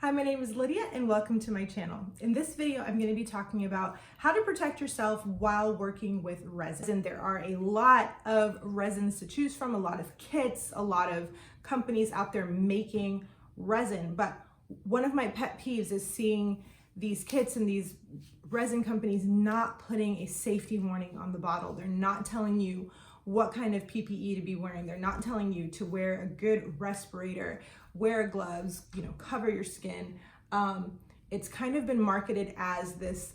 Hi, my name is Lydia and welcome to my channel. In this video, I'm going to be talking about how to protect yourself while working with resin. There are a lot of resins to choose from, a lot of kits, a lot of companies out there making resin. But one of my pet peeves is seeing these kits and these resin companies not putting a safety warning on the bottle. They're not telling you what kind of PPE to be wearing. They're not telling you to wear a good respirator, wear gloves, cover your skin. It's kind of been marketed as this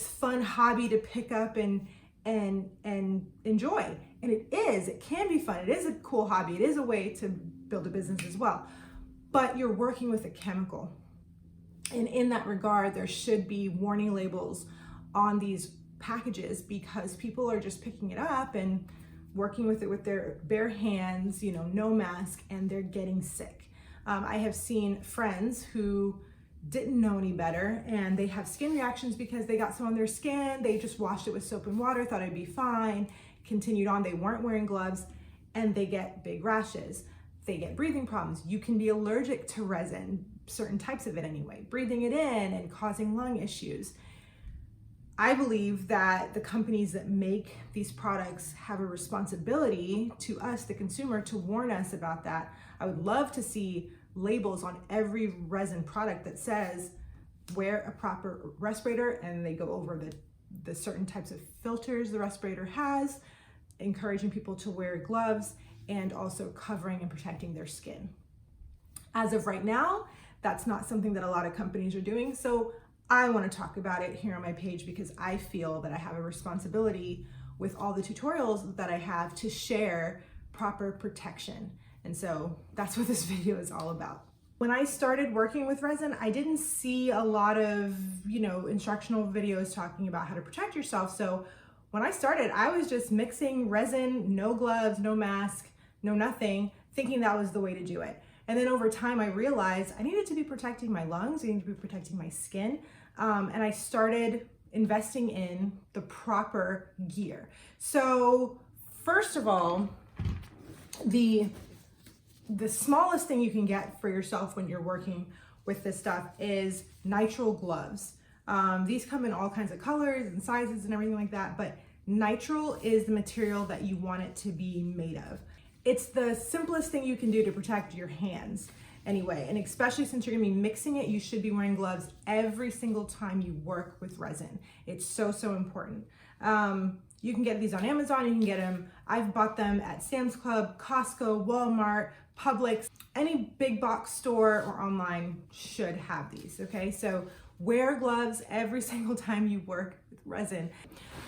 fun hobby to pick up and enjoy. And it can be fun. It is a cool hobby. It is a way to build a business as well. But you're working with a chemical. And in that regard, there should be warning labels on these packages because people are just picking it up and working with it with their bare hands, no mask, and they're getting sick. I have seen friends who didn't know any better and they have skin reactions because they got some on their skin, they just washed it with soap and water, thought it'd be fine, continued on, they weren't wearing gloves, and they get big rashes. They get breathing problems. You can be allergic to resin, certain types of it anyway, breathing it in and causing lung issues. I believe that the companies that make these products have a responsibility to us, the consumer, to warn us about that. I would love to see labels on every resin product that says wear a proper respirator, and they go over the certain types of filters the respirator has, encouraging people to wear gloves, and also covering and protecting their skin. As of right now, that's not something that a lot of companies are doing. So I want to talk about it here on my page because I feel that I have a responsibility with all the tutorials that I have to share proper protection. And so that's what this video is all about. When I started working with resin, I didn't see a lot of, instructional videos talking about how to protect yourself. So when I started, I was just mixing resin, no gloves, no mask, no nothing, thinking that was the way to do it. And then over time, I realized I needed to be protecting my lungs, I needed to be protecting my skin. And I started investing in the proper gear. So first of all, the smallest thing you can get for yourself when you're working with this stuff is nitrile gloves. These come in all kinds of colors and sizes and everything like that, but nitrile is the material that you want it to be made of. It's the simplest thing you can do to protect your hands anyway, and especially since you're gonna be mixing it, you should be wearing gloves every single time you work with resin. It's so important. You can get these on Amazon, you can get them, I've bought them at Sam's Club, Costco, Walmart, Publix, any big box store or online should have these, okay? So wear gloves every single time you work with resin.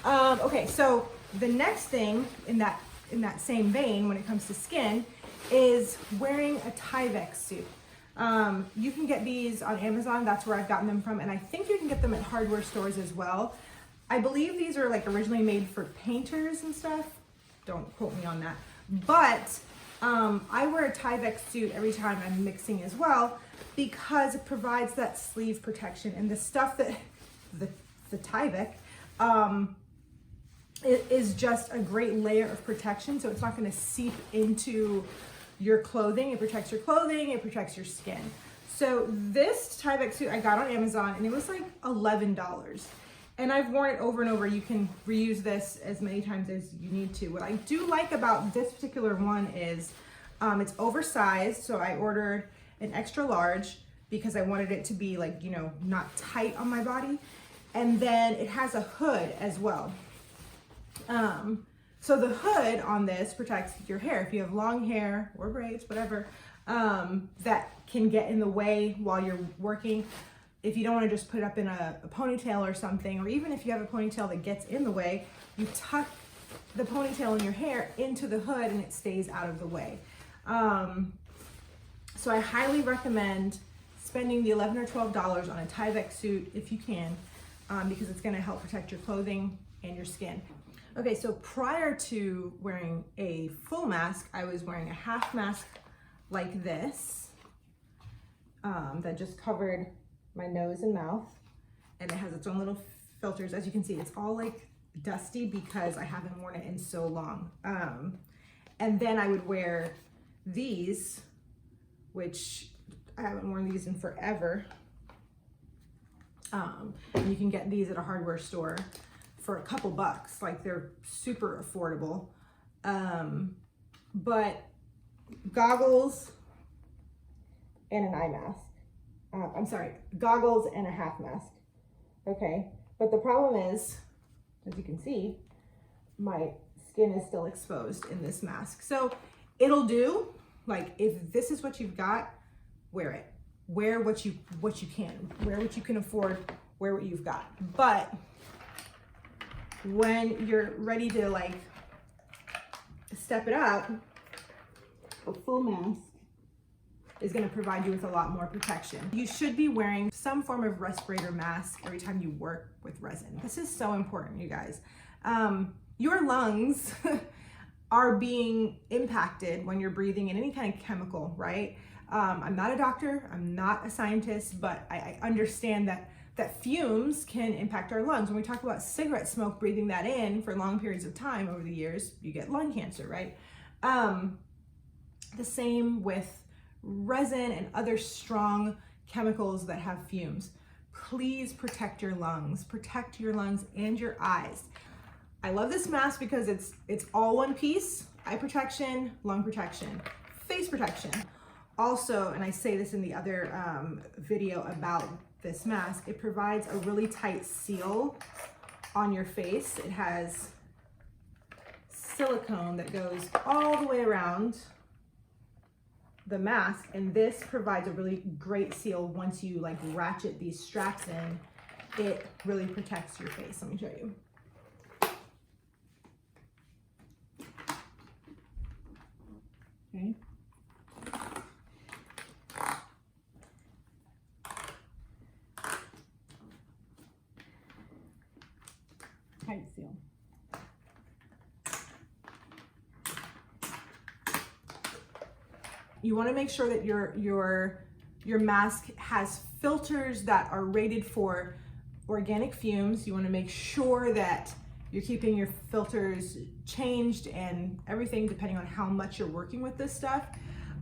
Okay, so the next thing in that same vein when it comes to skin is wearing a Tyvek suit. You can get these on Amazon, that's where I've gotten them from, and I think you can get them at hardware stores as well. I believe these are originally made for painters and stuff. Don't quote me on that. But I wear a Tyvek suit every time I'm mixing as well because it provides that sleeve protection, and the stuff that, the Tyvek, it is just a great layer of protection, so it's not going to seep into your clothing. It protects your clothing, it protects your skin. So this Tyvek suit I got on Amazon, and it was like $11. And I've worn it over and over. You can reuse this as many times as you need to. What I do like about this particular one is it's oversized, so I ordered an extra large because I wanted it to be not tight on my body. And then it has a hood as well. So the hood on this protects your hair. If you have long hair or braids, whatever, that can get in the way while you're working. If you don't want to just put it up in a ponytail or something, or even if you have a ponytail that gets in the way, you tuck the ponytail in your hair into the hood and it stays out of the way. So I highly recommend spending the $11 or $12 on a Tyvek suit if you can, because it's going to help protect your clothing and your skin. Okay, so prior to wearing a full mask, I was wearing a half mask like this that just covered my nose and mouth, and it has its own little filters. As you can see, it's all dusty because I haven't worn it in so long. And then I would wear these, which I haven't worn these in forever. You can get these at a hardware store for a couple bucks. Like, they're super affordable. But goggles and an eye mask. I'm sorry, goggles and a half mask. Okay, but the problem is, as you can see, my skin is still exposed in this mask. So it'll do. Like, if this is what you've got, wear it. Wear what you can. Wear what you can afford. Wear what you've got. But when you're ready to like step it up, a full mask is going to provide you with a lot more protection. You should be wearing some form of respirator mask every time you work with resin. This is so important, you guys. Your lungs are being impacted when you're breathing in any kind of chemical, right? I'm not a doctor, I'm not a scientist, but I understand that fumes can impact our lungs. When we talk about cigarette smoke, breathing that in for long periods of time over the years, you get lung cancer, right? The same with resin and other strong chemicals that have fumes. Please protect your lungs and your eyes. I love this mask because it's all one piece: eye protection, lung protection, face protection. Also, and I say this in the other video about this mask, it provides a really tight seal on your face. It has silicone that goes all the way around the mask, and this provides a really great seal. Once you like ratchet these straps in, it really protects your face. Let me show you. Okay. Tight seal. You want to make sure that your mask has filters that are rated for organic fumes. You want to make sure that you're keeping your filters changed and everything depending on how much you're working with this stuff.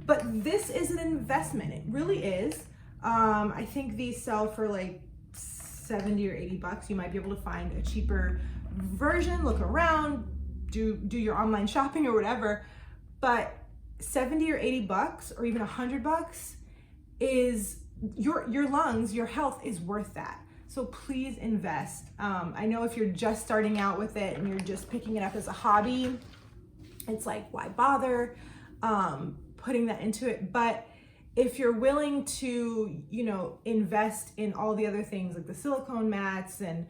But this is an investment. It really is. I think these sell for like 70 or 80 bucks. You might be able to find a cheaper version. Look around, do your online shopping or whatever. But 70 or 80 bucks or even 100 bucks is your lungs, your health is worth that. So please invest. I know if you're just starting out with it and you're just picking it up as a hobby, it's like, why bother putting that into it? But if you're willing to, invest in all the other things like the silicone mats and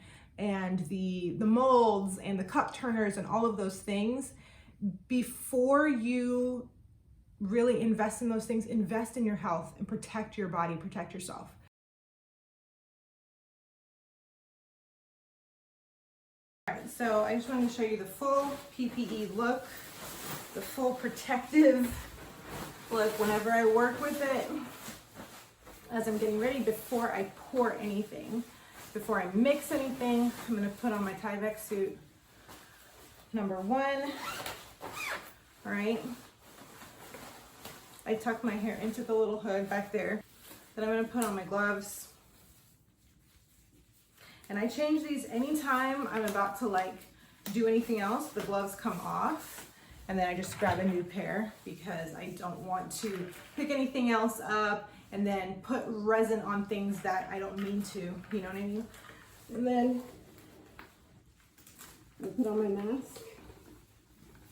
the molds and the cup turners and all of those things, before you really invest in those things, invest in your health and protect your body, protect yourself. All right, so I just wanted to show you the full PPE look, the full protective look whenever I work with it, as I'm getting ready before I pour anything, before I mix anything. I'm going to put on my Tyvek suit number 1. All right. I tuck my hair into the little hood back there. Then I'm going to put on my gloves. And I change these anytime I'm about to like do anything else. The gloves come off. And then I just grab a new pair because I don't want to pick anything else up and then put resin on things that I don't mean to, you know what I mean? And then I put on my mask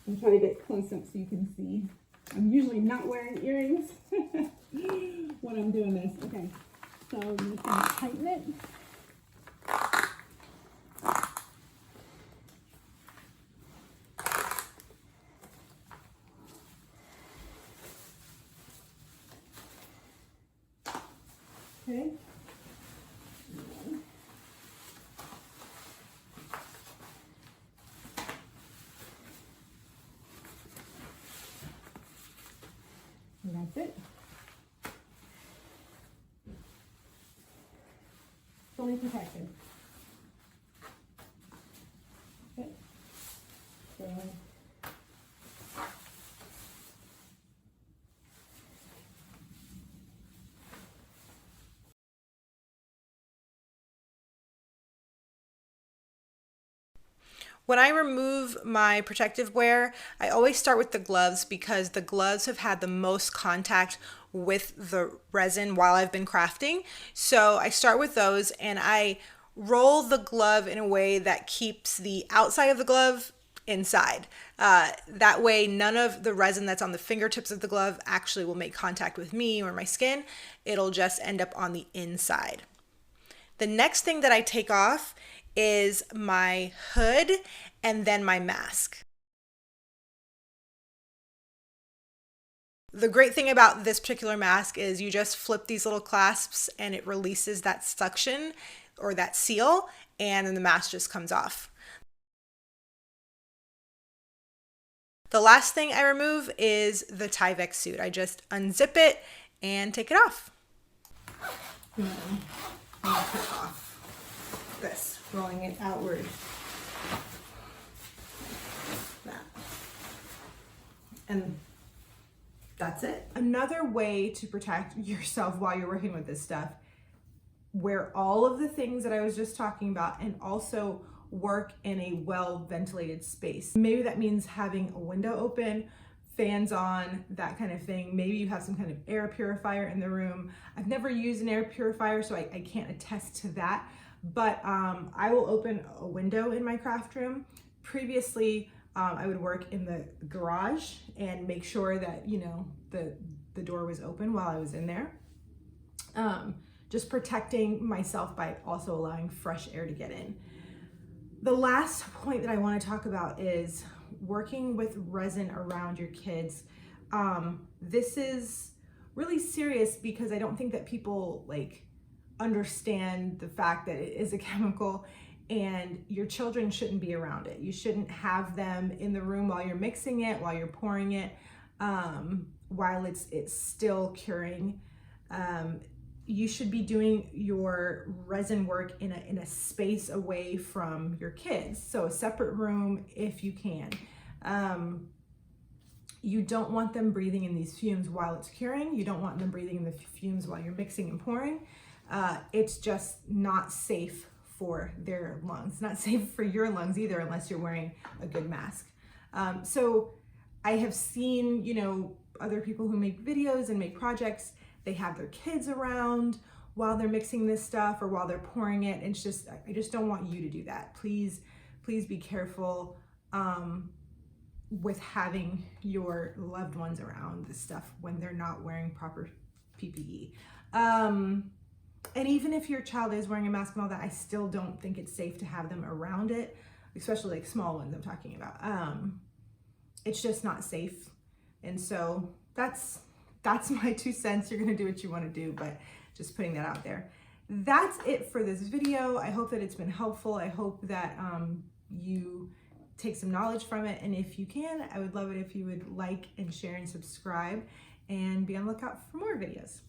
and try to get close up so you can see. I'm usually not wearing earrings when I'm doing this. Okay, so I'm just gonna tighten it. Okay. And that's it. Fully protected. Okay. So, When I remove my protective wear, I always start with the gloves because the gloves have had the most contact with the resin while I've been crafting. So I start with those and I roll the glove in a way that keeps the outside of the glove inside. That way, none of the resin that's on the fingertips of the glove actually will make contact with me or my skin. It'll just end up on the inside. The next thing that I take off is my hood and then my mask. The great thing about this particular mask is you just flip these little clasps and it releases that suction or that seal, and then the mask just comes off. The last thing I remove is the Tyvek suit. I just unzip it and take it off. And then I'll take off this, rolling it outward. That. And that's it. Another way to protect yourself while you're working with this stuff, wear all of the things that I was just talking about and also work in a well-ventilated space. Maybe that means having a window open, fans on, that kind of thing. Maybe you have some kind of air purifier in the room. I've never used an air purifier, so I can't attest to that, but I will open a window in my craft room. Previously, I would work in the garage and make sure that, you know, the door was open while I was in there. Just protecting myself by also allowing fresh air to get in. The last point that I want to talk about is working with resin around your kids. This is really serious because I don't think that people understand the fact that it is a chemical and your children shouldn't be around it. You shouldn't have them in the room while you're mixing it, while you're pouring it, while it's still curing. You should be doing your resin work in a space away from your kids. So a separate room if you can. You don't want them breathing in these fumes while it's curing. You don't want them breathing in the fumes while you're mixing and pouring. It's just not safe for their lungs. Not safe for your lungs either unless you're wearing a good mask. So I have seen, you know, other people who make videos and make projects, they have their kids around while they're mixing this stuff or while they're pouring it. It's just, I just don't want you to do that. Please be careful with having your loved ones around this stuff when they're not wearing proper PPE. And even if your child is wearing a mask and all that, I still don't think it's safe to have them around it, especially like small ones I'm talking about. It's just not safe. And so that's my 2 cents. You're gonna do what you wanna do, but just putting that out there. That's it for this video. I hope that it's been helpful. I hope that you take some knowledge from it. And if you can, I would love it if you would like and share and subscribe and be on the lookout for more videos.